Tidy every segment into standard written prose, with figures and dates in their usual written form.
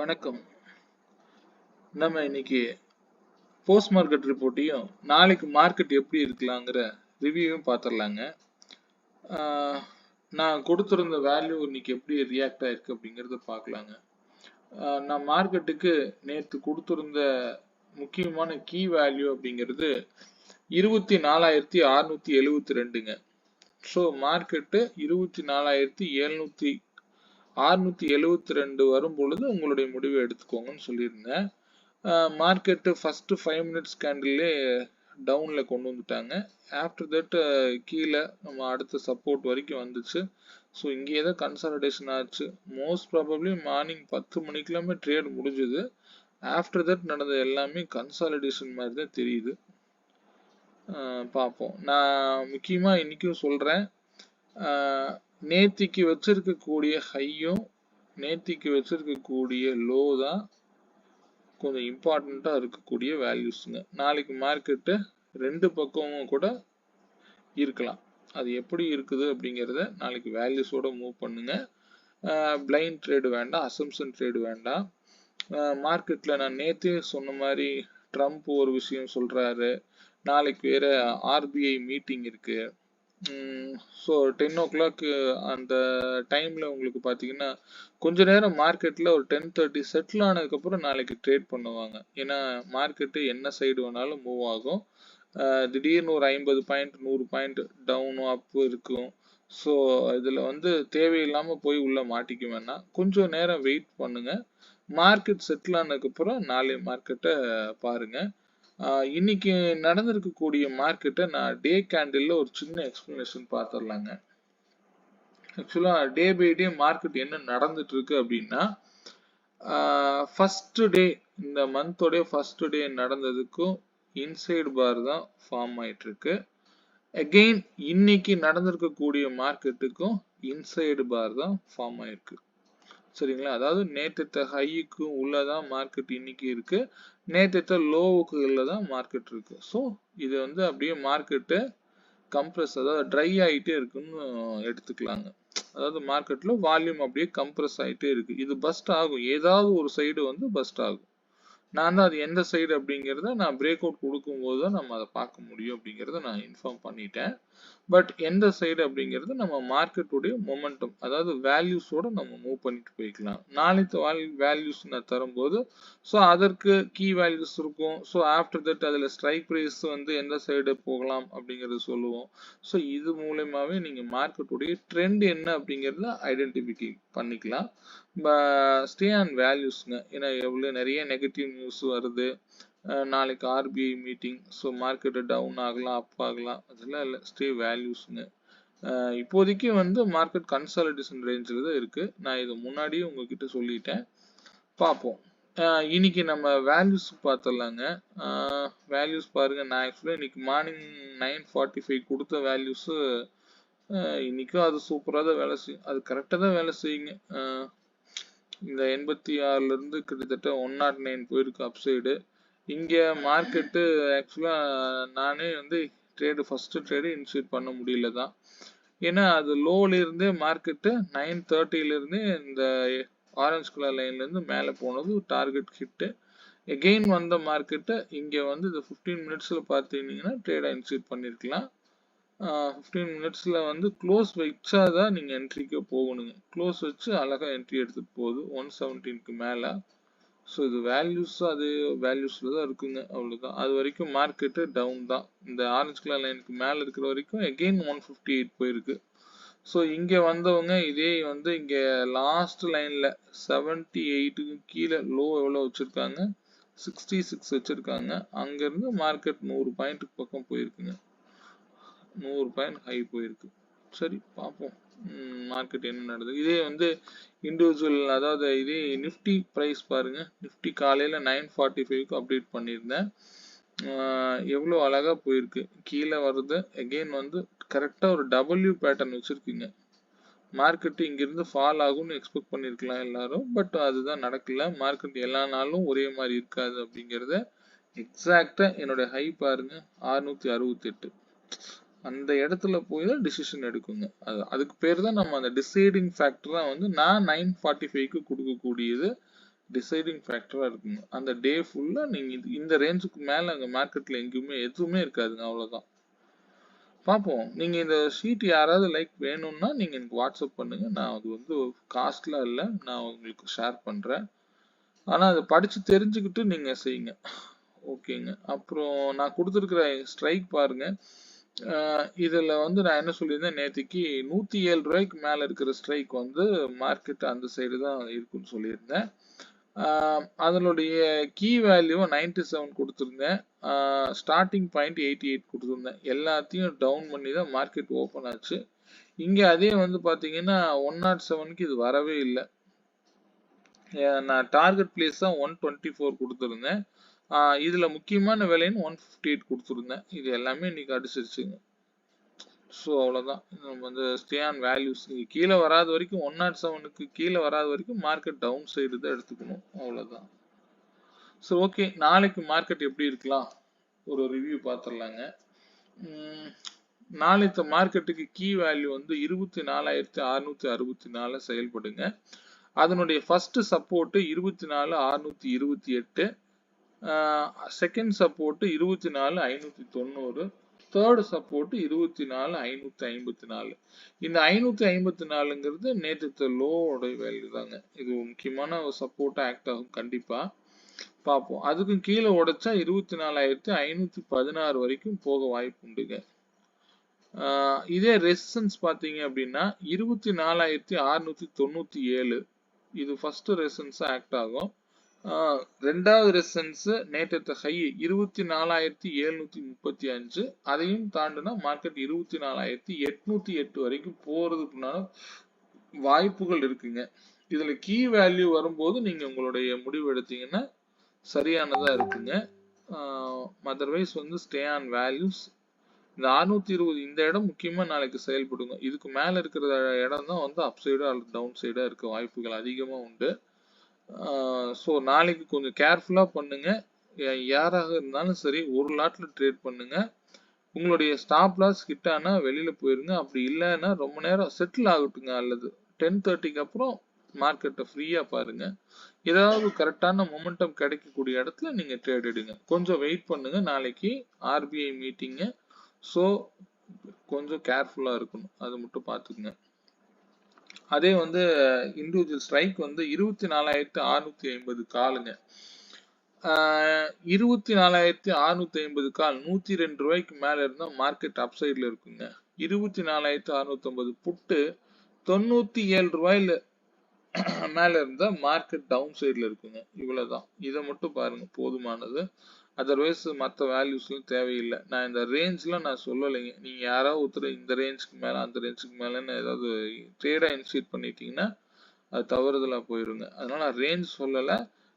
வணக்கம். நம்ம இன்னைக்கு போஸ்ட் மார்க்கெட் ரிப்போர்ட்டையும் நாளைக்கு மார்க்கெட் எப்படி இருக்கலாங்கிற ரிவ்யூவும் பார்த்துடலாங்க. நான் கொடுத்துருந்த வேல்யூ இன்னைக்கு எப்படி ரியாக்ட் ஆயிருக்கு அப்படிங்கிறத பார்க்கலாங்க. நான் மார்க்கெட்டுக்கு நேற்று கொடுத்துருந்த முக்கியமான கீ வேல்யூ அப்படிங்கிறது 24,672ங்க. ஸோ மார்க்கெட்டு 24,672 வரும் பொழுது உங்களுடைய முடிவை எடுத்துக்கோங்கன்னு சொல்லியிருந்தேன். மார்க்கெட்டு ஃபர்ஸ்ட் 5 மினிட்ஸ் கேண்டில்லே டவுன்ல கொண்டு வந்துட்டாங்க. ஆஃப்டர் தட் கீழே நம்ம அடுத்த சப்போர்ட் வரைக்கும் வந்துச்சு. ஸோ இங்கே தான் கன்சாலிடேஷன் ஆச்சு. மோஸ்ட் ப்ராபப்ளி மார்னிங் 10 மணிக்கெல்லாமே ட்ரேட் முடிஞ்சுது. ஆஃப்டர் தட் நடந்த எல்லாமே கன்சாலிடேஷன் மாதிரி தான் தெரியுது. பார்ப்போம். நான் முக்கியமாக இன்னைக்கும் சொல்கிறேன், நேத்திக்கு வச்சிருக்கக்கூடிய ஹையும் நேத்திக்கு வச்சிருக்கக்கூடிய லோ தான் கொஞ்சம் இம்பார்ட்டண்டா இருக்கக்கூடிய வேல்யூஸ்ங்க. நாளைக்கு மார்க்கெட்டு ரெண்டு பக்கமும் கூட இருக்கலாம். அது எப்படி இருக்குது அப்படிங்கிறத நாளைக்கு வேல்யூஸோட மூவ் பண்ணுங்க. பிளைண்ட் ட்ரேடு வேண்டாம், அசம்ஷன் ட்ரேடு வேண்டாம். மார்க்கெட்ல நான் நேத்தே சொன்ன மாதிரி ட்ரம்ப் ஒரு விஷயம் சொல்றாரு. நாளைக்கு வேற ஆர்பிஐ மீட்டிங் இருக்கு. ஸோ 10 o'clock அந்த டைம்ல உங்களுக்கு பார்த்தீங்கன்னா கொஞ்ச நேரம் மார்க்கெட்ல ஒரு 10:30 செட்டில் ஆனதுக்கப்புறம் நாளைக்கு ட்ரேட் பண்ணுவாங்க. ஏன்னா மார்க்கெட்டு என்ன சைடு வேணாலும் மூவ் ஆகும். திடீர்னு ஒரு 50 பாயிண்ட் 100 பாயிண்ட் டவுனும் அப் இருக்கும். ஸோ இதில் வந்து தேவையில்லாமல் போய் உள்ள மாட்டிக்க வேணாம். கொஞ்சம் நேரம் வெயிட் பண்ணுங்க. மார்க்கெட் செட்டில் ஆனதுக்கப்புறம் நாளைய மார்க்கெட்டை பாருங்க. இன்னைக்கு நடந்திருக்கக்கூடிய மார்க்கெட்டை நான் டே கேண்டில்ல ஒரு சின்ன எக்ஸ்பிளனேஷன் பார்த்துடலாங்க. ஆக்சுவலா டே பை டே மார்க்கெட் என்ன நடந்துட்டு இருக்கு அப்படின்னா, ஃபர்ஸ்ட் டே இந்த மந்தோடைய ஃபர்ஸ்ட் டே நடந்ததுக்கும் இன்சைடு பார் தான் ஃபார்ம் ஆயிட்டு இருக்கு. அகெயின் இன்னைக்கு நடந்திருக்கக்கூடிய மார்க்கெட்டுக்கும் இன்சைடு பார் தான் ஃபார்ம் ஆயிருக்கு. சரிங்களா? அதாவது நேற்று ஹைக்கும் உள்ளதான் மார்க்கெட் இன்னைக்கு இருக்கு, நேற்று லோவுக்கு உள்ளதான் மார்க்கெட் இருக்கு. ஸோ இது வந்து அப்படியே மார்க்கெட்டு கம்ப்ரஸ், அதாவது ட்ரை ஆகிட்டே இருக்குன்னு எடுத்துக்கலாங்க. அதாவது மார்க்கெட்ல வால்யூம் அப்படியே கம்ப்ரஸ் ஆகிட்டே இருக்கு. இது பஸ்ட் ஆகும், ஏதாவது ஒரு சைடு வந்து பஸ்ட் ஆகும். நான் தான் அது எந்த சைடு அப்படிங்கிறத நான் பிரேக் அவுட் கொடுக்கும்போது தான் நம்ம அதை பார்க்க முடியும் அப்படிங்கிறத நான் இன்ஃபார்ம் பண்ணிட்டேன். பட் எந்த சைடு அப்படிங்கிறது நம்ம மார்க்கெட்டுடைய மொமெண்டம், அதாவது வேல்யூஸோட நம்ம மூவ் பண்ணிட்டு போய்க்கலாம். நாளைக்கு வேல்யூஸ் நான் தரும்போது ஸோ அதற்கு கீ வேல்யூஸ் இருக்கும். ஸோ ஆஃப்டர் தட் அதில் ஸ்ட்ரைக் ப்ரைஸ் வந்து எந்த சைடு போகலாம் அப்படிங்கிறது சொல்லுவோம். ஸோ இது மூலயமாவே நீங்கள் மார்க்கெட்டுடைய ட்ரெண்ட் என்ன அப்படிங்கிறத ஐடென்டிஃபை பண்ணிக்கலாம். ஸ்டே ஆன் வேல்யூஸ்ங்க. ஏன்னா எவ்வளோ நிறைய நெகட்டிவ் நியூஸ் வருது. நாளைக்கு RBI meeting, so market down ஆகலாம், அப் ஆகலாம், அதெல்லாம் இல்லை. ஸ்டே வேல்யூஸ்ங்க. இப்போதைக்கு வந்து மார்க்கெட் கன்சாலிடேஷன் ரேஞ்சில் தான் இருக்கு. நான் இது முன்னாடியே உங்ககிட்ட சொல்லிட்டேன். பார்ப்போம். இன்னைக்கு நம்ம வேல்யூஸ் பார்த்துடலாங்க. வேல்யூஸ் பாருங்க. நான் ஆக்சுவலாக இன்னைக்கு மார்னிங் 9:45 கொடுத்த வேல்யூஸ் இன்னைக்கும் அது சூப்பராக தான் வேலை செய்யும். அது கரெக்டாக தான் வேலை செய்யுங்க. இந்த 86ல இருந்து கிட்டத்தட்ட 109 போயிருக்கு அப்சைடு. இங்கே மார்க்கெட்டு ஆக்சுவலாக நானே வந்து ஃபர்ஸ்ட் ட்ரேடு இனிஷியேட் பண்ண முடியல தான். ஏன்னா அது லோல இருந்தே மார்க்கெட்டு 9:30ல இருந்தே இந்த ஆரஞ்சு கலர் லைன்ல இருந்து மேலே போனது டார்கெட் ஹிட்டு. எகெயின் வந்த மார்க்கெட்டை இங்கே வந்து இந்த 15 மினிட்ஸ்ல பார்த்தீங்கன்னா ட்ரேடை இனிஷியேட் பண்ணியிருக்கலாம். 15 மினிட்ஸ்ல வந்து க்ளோஸ் வச்சா தான் நீங்க என்ட்ரிக்கு போகணுங்க. க்ளோஸ் வச்சு அழகா என்ட்ரி எடுத்துட்டு போகுது 117க்கு மேல. ஸோ இது வேல்யூஸ் அது வேல்யூஸ்ல தான் இருக்குங்க, அவ்வளவுதான். அது வரைக்கும் மார்க்கெட்டு டவுன் தான். இந்த ஆரஞ்சு கலர் லைனுக்கு மேல இருக்கிற வரைக்கும் எகெயின் 158 போயிருக்கு. ஸோ இங்க வந்தவங்க இதே வந்து இங்க லாஸ்ட் லைன்ல 78க்கு கீழே லோ எவ்வளோ வச்சிருக்காங்க, 66 வச்சிருக்காங்க. அங்க இருந்து மார்க்கெட் 100 பாயிண்ட்டுக்கு பக்கம் போயிருக்குங்க. 100 பாயிண்ட் ஹை போயிருக்கு. சரி பார்ப்போம் மார்க்கெட் என்ன நடக்குது. இதே வந்து இண்டிவிஜுவல், அதாவது இதே நிஃப்டி ப்ரைஸ் பாருங்க. நிஃப்டி காலையில் 9:45க்கு அப்டேட் பண்ணியிருந்தேன். எவ்வளோ அழகாக போயிருக்கு. கீழே வருது, எகெயின் வந்து கரெக்டாக ஒரு டபிள்யூ பேட்டர்ன் வச்சுருக்குங்க. மார்க்கெட்டு இங்கிருந்து ஃபால் ஆகும்னு எக்ஸ்பெக்ட் பண்ணியிருக்கலாம் எல்லாரும். பட் அதுதான் நடக்கல. மார்க்கெட் எல்லா நாளும் ஒரே மாதிரி இருக்காது அப்படிங்கிறத எக்ஸாக்டாக என்னோட ஹை பாருங்க 668. அந்த இடத்துல போய் தான் டிசிஷன் எடுக்குங்க. அதுக்கு பேர் தான் நம்ம அந்த டிசைடிங் ஃபேக்டரா வந்து நான் 9:45க்கு கொடுக்கக்கூடியது டிசைடிங் ஃபேக்டரா இருக்குங்க. அந்த டே ஃபுல்லா நீங்க இந்த ரேஞ்சுக்கு மேல அங்க மார்க்கெட்ல எங்கேயுமே எதுவுமே இருக்காதுங்க. அவ்வளவுதான். பார்ப்போம். நீங்க இந்த ஷீட் யாராவது லைக் வேணும்னா நீங்க எனக்கு வாட்ஸ்அப் பண்ணுங்க. நான் அது வந்து காஸ்ட்லாம் இல்ல. நான் உங்களுக்கு ஷேர் பண்றேன். ஆனா அதை படிச்சு தெரிஞ்சுக்கிட்டு நீங்க செய்யுங்க. ஓகேங்க. அப்புறம் நான் கொடுத்துருக்கிற ஸ்ட்ரைக் பாருங்க. இதுல வந்து நான் என்ன சொல்லியிருந்தேன் நேத்திக்கு 107 ரூபாய்க்கு மேல இருக்கிற ஸ்ட்ரைக் வந்து மார்க்கெட் அந்த சைடு தான் இருக்குன்னு சொல்லியிருந்தேன். அதனுடைய கீ வேல்யூ 97 கொடுத்துருந்தேன். ஸ்டார்டிங் பாயிண்ட் 88 கொடுத்துருந்தேன். எல்லாத்தையும் டவுன் பண்ணி தான் மார்க்கெட் ஓப்பன் ஆச்சு. இங்க அதே வந்து பாத்தீங்கன்னா 107க்கு இது வரவே இல்லை. நான் டார்கெட் பிளேஸ் தான் 124 கொடுத்துருந்தேன். இதுல முக்கியமான விலைன்னு 158 கொடுத்துருந்தேன். இது எல்லாமே இன்னைக்கு அடிச்சிருச்சுங்க. ஸோ அவ்வளோதான். நம்ம வந்து ஸ்டே ஆன் வேல்யூஸ் கீழே வராத வரைக்கும் 107க்கு கீழே வராத வரைக்கும் மார்க்கெட் டவுன் சைடு தான் எடுத்துக்கணும். அவ்வளோதான். ஸோ ஓகே, நாளைக்கு மார்க்கெட் எப்படி இருக்கலாம் ஒரு ரிவ்யூ பார்த்துடலாங்க. நாளைக்கு மார்க்கெட்டுக்கு கீ வேல்யூ வந்து 24,664 செயல்படுங்க. அதனுடைய first support 24,628, second support 24,590, third support 24,554. இந்த 554ங்கிறது நேற்று லோவோட வேல்யூ தாங்க. இது முக்கியமான ஒரு சப்போர்ட்டா ஆக்ட் ஆகும் கண்டிப்பா. பார்ப்போம். அதுக்கும் கீழே உடைச்சா 24,516 வரைக்கும் போக வாய்ப்பு உண்டுங்க. இதே ரெசிஸ்டன்ஸ் பாத்தீங்க அப்படின்னா 24,697 இது ஃபர்ஸ்ட் ரெசிஸ்டன்ஸ் ஆக்ட் ஆகும். ரெண்டாவது ரெசிஸ்டன்ஸ் நேற்று ஹை 24,735, அதையும் தாண்டினா மார்க்கெட் 24,808 வரைக்கும் போறதுக்குனால வாய்ப்புகள் இருக்குங்க. இதுல கீ வேல்யூ வரும்போது நீங்க உங்களுடைய முடிவு எடுத்தீங்கன்னா சரியானதா இருக்குங்க. அதர்வைஸ் வந்து ஸ்டே ஆன் வேல்யூஸ். இந்த 620 இந்த இடம் முக்கியமா நாளைக்கு செயல்படுங்க. இதுக்கு மேல இருக்கிற இடம் தான் வந்து அப் சைடா அல்லது டவுன் சைடா இருக்க வாய்ப்புகள் அதிகமா உண்டு. ஸோ நாளைக்கு கொஞ்சம் கேர்ஃபுல்லா பண்ணுங்க. யாராக இருந்தாலும் சரி ஒரு லாட்ல ட்ரேட் பண்ணுங்க. உங்களுடைய ஸ்டாப் லாஸ் ஹிட் ஆனா வெளியில போயிருங்க. அப்படி இல்லைன்னா ரொம்ப நேரம் செட்டில் ஆகட்டுங்க. அல்லது 10:30க்கு அப்புறம் மார்க்கெட்டை ஃப்ரீயா பாருங்க. ஏதாவது கரெக்டான மொமெண்டம் கிடைக்கக்கூடிய இடத்துல நீங்க ட்ரேட் எடுங்க. கொஞ்சம் வெயிட் பண்ணுங்க. நாளைக்கு ஆர்பிஐ மீட்டிங். ஸோ கொஞ்சம் கேர்ஃபுல்லா இருக்கணும். அது மட்டும் பார்த்துக்குங்க. அதே வந்து இண்டிவிஜுவல் ஸ்ட்ரைக் வந்து 24,650 காலுங்க. 24,650 கால் 102 ரூபாய்க்கு மேல இருந்தா மார்க்கெட் அப் சைட்ல இருக்குங்க. 24,650 புட்டு 97 ரூபாயில மேல இருந்தா மார்க்கெட் டவுன் சைட்ல இருக்குங்க. இவ்வளவுதான். இதை மட்டும் பாருங்க, போதுமானது. அதர்வைஸ் மற்ற வேல்யூஸ்லாம் தேவையில்லை. நான் இந்த ரேஞ்ச்லாம் நான் சொல்லலைங்க. நீங்க யாராவது ஒருத்தர் இந்த ரேஞ்சுக்கு மேல அந்த ரேஞ்சுக்கு மேலன்னு ஏதாவது ட்ரேடா இனிஷியேட் பண்ணிட்டீங்கன்னா அது தவறுதலா போயிருங்க. அதனால நான் ரேஞ்ச் சொல்லல.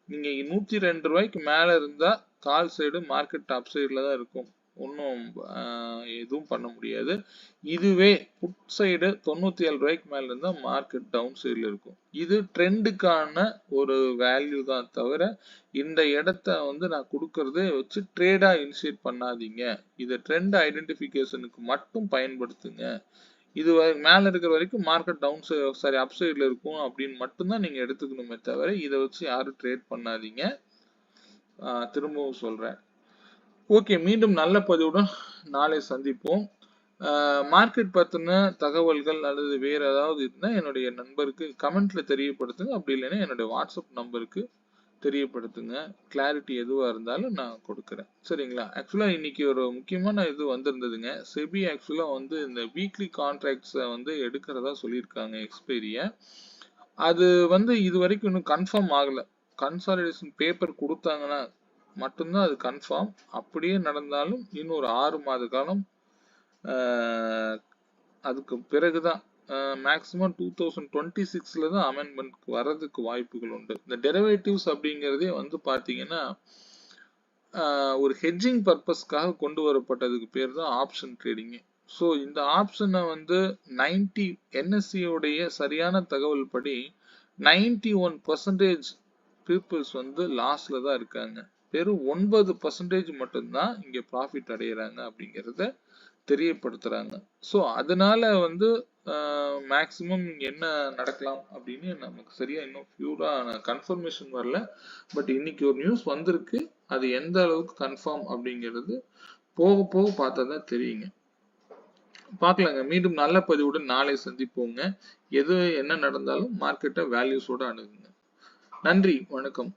நீங்க 102 ரூபாய்க்கு மேல இருந்தா கால் சைடு மார்க்கெட் டாப் சைடுல தான் இருக்கும். ஒன்றும் எதுவும் பண்ண முடியாது. இதுவே புட் சைடு 97 ரூபாய்க்கு மேல இருந்தா மார்க்கெட் டவுன் சைடுல இருக்கும். இது ட்ரெண்டுக்கான ஒரு வேல்யூ தான் தவிர இந்த இடத்த வந்து நான் கொடுக்கறதே வச்சு ட்ரேடா இனிஷியேட் பண்ணாதீங்க. இதை ட்ரெண்ட் ஐடென்டிபிகேஷனுக்கு மட்டும் பயன்படுத்துங்க. இது மேல இருக்கிற வரைக்கும் மார்க்கெட் டவுன் சாரி அப் சைட்ல இருக்கும் அப்படின்னு மட்டும்தான் நீங்க எடுத்துக்கணுமே தவிர இதை வச்சு யாரும் ட்ரேட் பண்ணாதீங்க. திரும்பவும் சொல்றேன். ஓகே, மீண்டும் நல்ல பதிவுடன் நாளை சந்திப்போம். மார்க்கெட் பத்தின தகவல்கள் அல்லது வேற ஏதாவது இருந்தா என்னுடைய நண்பருக்கு கமெண்ட்ல தெரியப்படுத்துங்க. அப்படி இல்லைன்னா என்னுடைய வாட்ஸ்அப் நம்பருக்கு தெரியப்படுத்துங்க. கிளாரிட்டி எதுவா இருந்தாலும் நான் கொடுக்குறேன். சரிங்களா? ஆக்சுவலா இன்னைக்கு ஒரு முக்கியமான இது வந்திருந்ததுங்க. செபி ஆக்சுவலா வந்து இந்த வீக்லி கான்ட்ராக்ட்ஸை வந்து எடுக்கிறதா சொல்லியிருக்காங்க எக்ஸ்பைரிய. அது வந்து இது வரைக்கும் இன்னும் கன்ஃபார்ம் ஆகல. கன்சாலிடேஷன் பேப்பர் கொடுத்தாங்கன்னா மட்டும்தான் அது கன்ஃபார்ம். அப்படியே நடந்தாலும் இன்னும் ஒரு 6 மாத காலம் அதுக்கு பிறகுதான் மேக்சிமம் 2026ல தான் அமெண்ட்மெண்ட் வர்றதுக்கு வாய்ப்புகள் உண்டு. இந்த டெரிவேட்டிவ்ஸ் அப்படிங்கிறதே வந்து பாத்தீங்கன்னா ஒரு ஹெட்ஜிங் பர்பஸ்க்காக கொண்டு வரப்பட்டதுக்கு பேர் தான் ஆப்ஷன் ட்ரேடிங். ஸோ இந்த ஆப்ஷனை வந்து 90 என்எஸ்சி உடைய சரியான தகவல் படி 91% பீப்புள்ஸ் வந்து லாஸ்ல தான் இருக்காங்க. வெறும் 9% மட்டும்தான் இங்க ப்ராஃபிட் அடைகிறாங்க அப்படிங்கிறத தெரியப்படுத்துறாங்க. ஸோ அதனால வந்து மேக்சிமம் என்ன நடக்கலாம் அப்படின்னு நமக்கு சரியா இன்னும் பியூரா கன்ஃபர்மேஷன் வரல. பட் இன்னைக்கு ஒரு நியூஸ் வந்திருக்கு. அது எந்த அளவுக்கு கன்ஃபார்ம் அப்படிங்கிறது போக போக பார்த்தா தான் தெரியுங்க. பார்க்கலாங்க. மீண்டும் நல்ல பதிவுடன் நாளை சந்திப்போங்க. எது என்ன நடந்தாலும் மார்க்கெட்டை வேல்யூஸோட அணுகுங்க. நன்றி, வணக்கம்.